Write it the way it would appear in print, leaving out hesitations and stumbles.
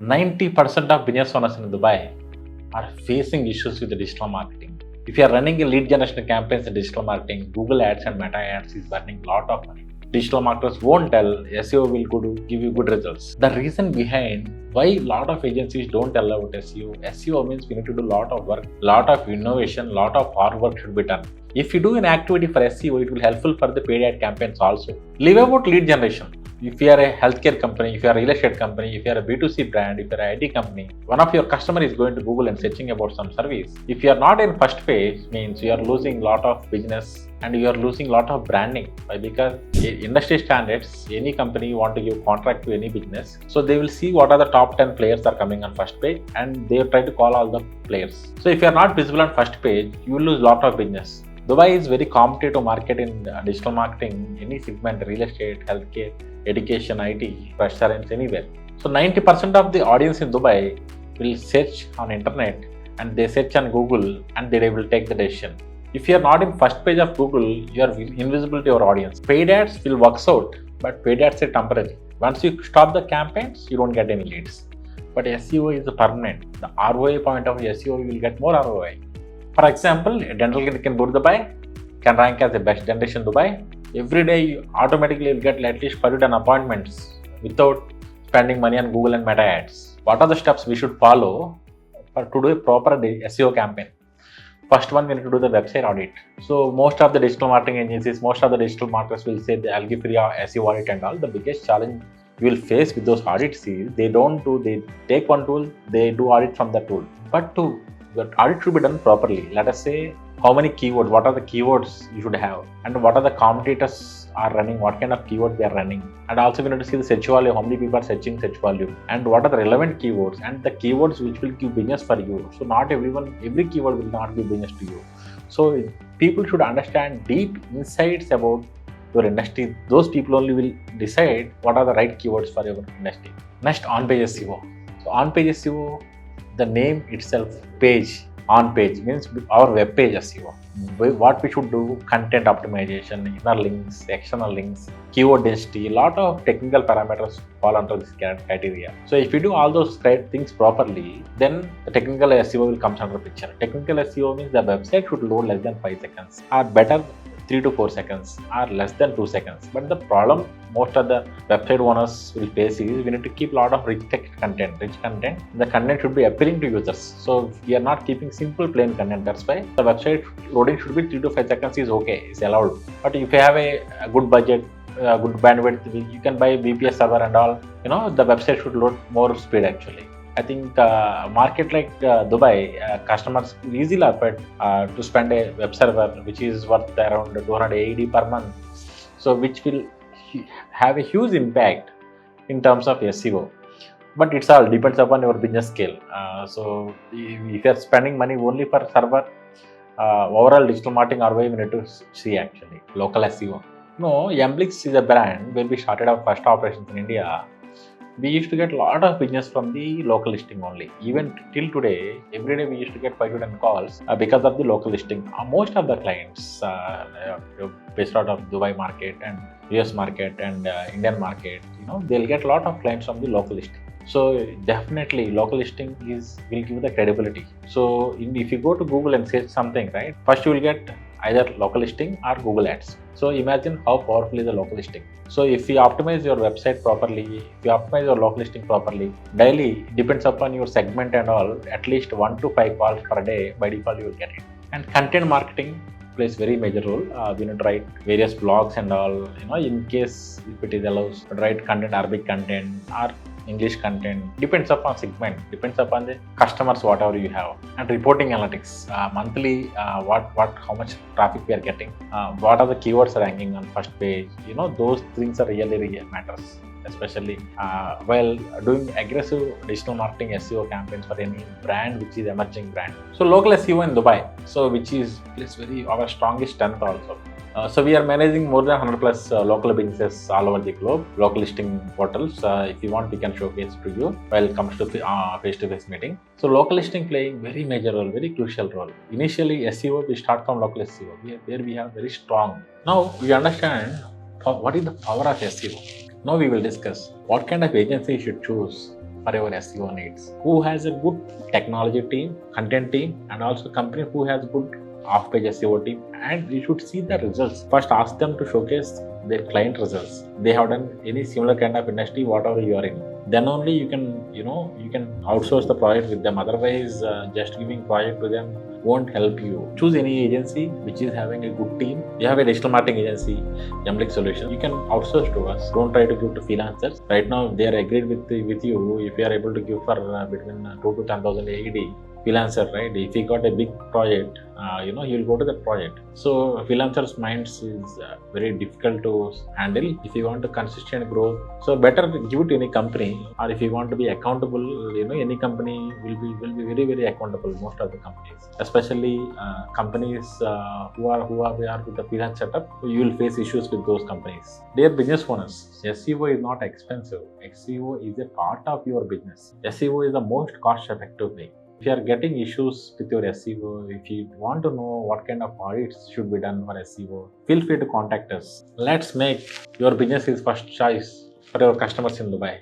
90% of business owners in Dubai are facing issues with the digital marketing. If you are running a lead generation campaigns in digital marketing, Google Ads and Meta Ads is burning a lot of money. Digital marketers won't tell SEO will give you good results. The reason behind why a lot of agencies don't tell about SEO means we need to do a lot of work, lot of innovation, lot of hard work should be done. If you do an activity for SEO, it will helpful for the paid ad campaigns also. Leave about lead generation. If you are a healthcare company, if you are a real estate company, if you are a B2C brand, if you are an IT company, one of your customer is going to Google and searching about some service. If you are not in first page, means you are losing lot of business and you are losing lot of branding. Why? Because industry standards, any company want to give contract to any business, so they will see what are the top 10 players are coming on first page and they try to call all the players. So if you are not visible on first page, you will lose lot of business. Dubai is very competitive market in digital marketing, any segment, real estate, healthcare, education, IT, restaurants, anywhere. So 90% of the audience in Dubai will search on internet and they search on Google and they will take the decision. If you are not in first page of Google, you are invisible to your audience. Paid ads will work out, but paid ads are temporary. Once you stop the campaigns, you don't get any leads. But SEO is permanent. The ROI point of SEO, you will get more ROI. For example, a dental clinic in Dubai can rank as the best dentist in Dubai. Every day, you automatically will get at least 10 appointments without spending money on Google and Meta ads. What are the steps we should follow to do a proper SEO campaign? First one, we need to do the website audit. So most of the digital marketing agencies, most of the digital marketers will say I'll give free SEO audit and all. The biggest challenge you will face with those audits is they take one tool, they do audit from that tool. But the audit should be done properly. Let us say how many keywords, what are the keywords you should have, and what are the competitors are running, what kind of keywords they are running. And also we need to see the search value, how many people are searching search value, and what are the relevant keywords and the keywords which will give business for you. So not every keyword will not give business to you. So people should understand deep insights about your industry. Those people only will decide what are the right keywords for your industry. Next, on-page SEO. So on-page SEO, the name itself, page, on page means our web page SEO. What we should do, content optimization, inner links, external links, keyword density, a lot of technical parameters fall under this criteria. So if you do all those things properly, then the technical SEO will come under the picture. Technical SEO means the website should load less than 5 seconds or better 3 to 4 seconds or less than 2 seconds. But the problem most of the website owners will face is we need to keep a lot of rich content. The content should be appealing to users. So we are not keeping simple plain content. That's why the website loading should be 3 to 5 seconds is okay, is allowed. But if you have a good budget, good bandwidth, you can buy a VPS server and all. The website should load more speed actually. I think market like Dubai, customers easily afford to spend a web server which is worth around 200 AED per month. So which will have a huge impact in terms of SEO. But it's all depends upon your business scale. So if you are spending money only for server, overall digital marketing ROI we need to see actually. Local SEO. No, Yamblix is a brand where we started our first operations in India. We used to get a lot of business from the local listing only. Even till today, every day we used to get 5 to 10 calls because of the local listing. Most of the clients based out of Dubai market and US market and Indian market, they'll get a lot of clients from the local listing. So definitely local listing will give the credibility. So if you go to Google and search something, right, first you will get either local listing or Google Ads. So imagine how powerful is the local listing. So if you optimize your website properly, if you optimize your local listing properly, daily depends upon your segment and all, at least 1 to 5 calls per day, by default you will get it. And content marketing plays very major role. We need to write various blogs and all, in case if it is allows to write content, Arabic content or English content, depends upon segment, depends upon the customers, whatever you have. And reporting analytics, monthly, how much traffic we are getting, what are the keywords ranking on first page, those things are really matters, especially while doing aggressive digital marketing SEO campaigns for any brand which is emerging brand. So local SEO in Dubai, so which is very our strongest strength also. So we are managing more than 100 plus local businesses all over the globe, local listing portals. If you want, we can showcase to you while it comes to face-to-face meeting. So local listing playing very major role, very crucial role. Initially SEO, we start from local SEO, where we have very strong. Now we understand what is the power of SEO. Now we will discuss what kind of agency you should choose for your SEO needs. Who has a good technology team, content team, and also company who has good off-page SEO team, and you should see the results. First, ask them to showcase their client results. They have done any similar kind of industry, whatever you are in. Then only you can, you can outsource the project with them. Otherwise, just giving project to them won't help you. Choose any agency which is having a good team. You have a digital marketing agency, Yamlik Solution. You can outsource to us. Don't try to give to freelancers. Right now, they are agreed with you. If you are able to give for between 2 to 10,000 AED, freelancer, right? If he got a big project, he will go to that project. So freelancers' minds is very difficult to handle if you want to consistent growth. So better give it to any company, or if you want to be accountable, any company will be very very accountable. Most of the companies, especially companies who are with the freelance setup, you will face issues with those companies. Dear business owners, SEO is not expensive. SEO is a part of your business. SEO is the most cost-effective way. If you are getting issues with your SEO, if you want to know what kind of audits should be done for SEO, feel free to contact us. Let's make your business is first choice for your customers in Dubai.